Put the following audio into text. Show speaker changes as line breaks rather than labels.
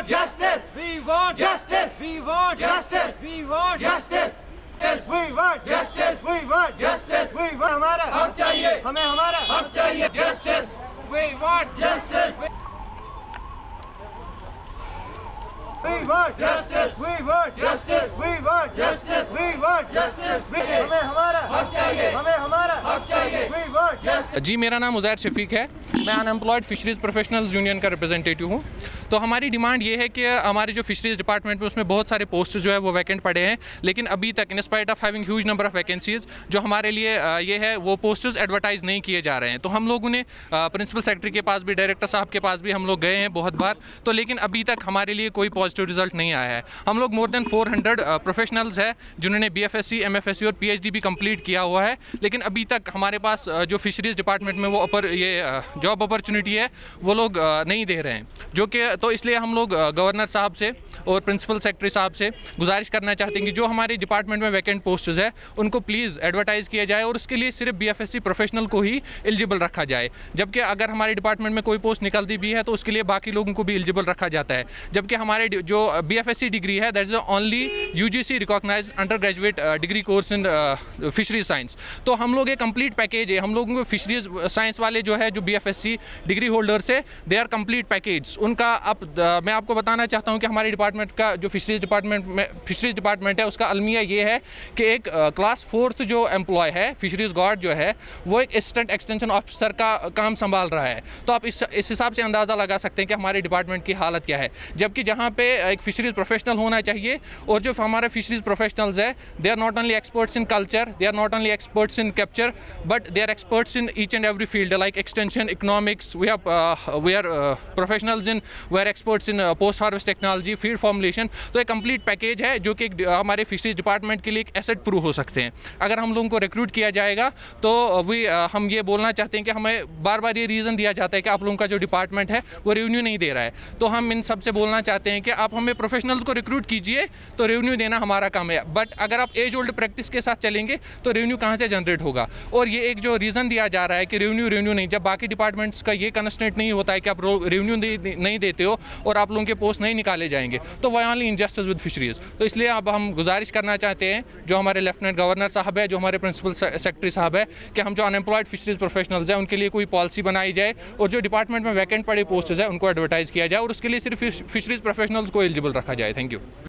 want justice.
We want
Justice.
We want
Justice.
We want
Justice. We want justice. We want justice. We want हमारा हक चाहिए. हमें हमारा हक चाहिए. Justice. We want justice. We want justice. We want justice. We want justice. We want justice. हमें हमारा हक चाहिए. हमें हमारा हक चाहिए. We want justice.
जी, मेरा नाम उज़ैर शफीक है। मैं अनएम्प्लॉयड फ़िशरीज़ प्रोफेशनल्स यूनियन का रिप्रेजेंटेटिव हूँ। तो हमारी डिमांड ये है कि हमारे जो फ़िशरीज़ डिपार्टमेंट में उसमें बहुत सारे पोस्ट जो है वो वैकेंट पड़े हैं, लेकिन अभी तक in spite of having huge number of vacancies जो हमारे लिए ये है वो पोस्ट्स एडवर्टाइज़ नहीं किए जा रहे हैं। तो हम लोगों ने प्रिंसिपल सेक्रेटरी के पास भी, डायरेक्टर साहब के पास भी हम लोग गए हैं बहुत बार, तो लेकिन अभी तक हमारे लिए कोई पॉजिटिव रिजल्ट नहीं आया है। हम लोग मोर देन 400 प्रोफेशनल्स हैं जिन्होंने BFSC, MFSC और PhD भी कंप्लीट किया हुआ है, लेकिन अभी तक हमारे पास जो फ़िशरीज़ डिपार्टमेंट में वो जॉब अपॉर्चुनिटी है वो लोग नहीं दे रहे हैं, जो कि तो इसलिए हम लोग गवर्नर साहब से और प्रिंसिपल सेक्रेटरी साहब से गुजारिश करना चाहते हैं कि जो हमारे डिपार्टमेंट में वैकेंट पोस्ट्स है उनको प्लीज़ एडवर्टाइज़ किया जाए और उसके लिए सिर्फ BFSC प्रोफेशनल को ही एलिजिबल रखा जाए, जबकि अगर हमारे डिपार्टमेंट में कोई पोस्ट निकलती भी है तो उसके लिए बाकी लोगों को भी एलिजिबल रखा जाता है। जबकि हमारे जो BFSC डिग्री है that is only UGC recognised undergraduate degree course in fisheries science. तो हम लोग एक कंप्लीट पैकेज है, हम लोगों को फिशरीज साइंस वाले जो है जो BFSC डिग्री होल्डर्स है दे आर कंप्लीट पैकेज उनका। अब मैं आपको बताना चाहता हूं कि हमारे डिपार्टमेंट का जो फिशरीज डिपार्टमेंट है उसका अलमिया ये है कि एक क्लास 4th जो एम्प्लॉय है फिशरीज गार्ड जो है वो एक असिस्टेंट एक्सटेंशन ऑफिसर का काम संभाल रहा है। तो आप इस हिसाब से अंदाज़ा लगा सकते हैं कि हमारे डिपार्टमेंट की हालत क्या है, जबकि जहाँ पे एक फिशरीज प्रोफेशनल होना चाहिए और जो हमारे फिशरीज प्रोफेशनल्स है they are not only experts in culture, they are not only experts in capture, but they are experts in each and every field like extension, economics, we are professionals in, we are experts in post harvest technology, feed formulation। तो एक complete package है जो कि हमारे fisheries department के लिए एक asset prove हो सकते हैं। अगर हम लोगों को रिक्रूट किया जाएगा तो हम ये बोलना चाहते हैं कि हमें बार बार ये रीज़न दिया जाता है कि आप लोगों का जो डिपार्टमेंट है वो रेवेन्यू नहीं दे रहा है। तो हम इन सब से बोलना चाहते हैं कि आप हमें प्रोफेशनल्स को रिक्रूट कीजिए तो रेवेन्यू देना हमारा काम है, बट अगर आप एज ओल्ड प्रैक्टिस के साथ चलेंगे तो रेवेन्यू कहाँ से जनरेट होगा। और ये एक जो रीज़न दिया जा रहा है कि रेवेन्यू नहीं, जब बाकी डिपार्टमेंट्स का ये कंस्ट्रेंट नहीं होता है कि आप रेवेन्यू नहीं देते हो और आप लोगों के पोस्ट नहीं निकाले जाएंगे, तो why only injustice with fisheries. तो इसलिए अब हम गुजारिश करना चाहते हैं जो हमारे लेफ्टिनेंट गवर्नर साहब है, जो हमारे प्रिंसिपल सेक्रेटरी साहब है, कि हम जो अनएम्प्लॉयड फिशरीज प्रोफेशनल्स हैं उनके लिए कोई पॉलिसी बनाई जाए और जो डिपार्टमेंट में वैकेंट पड़े पोस्ट है उनको एडवर्टाइज़ किया जाए और उसके लिए सिर्फ फिशरीज प्रोफेशनल्स को एलिजिबल रखा जाए। Thank you.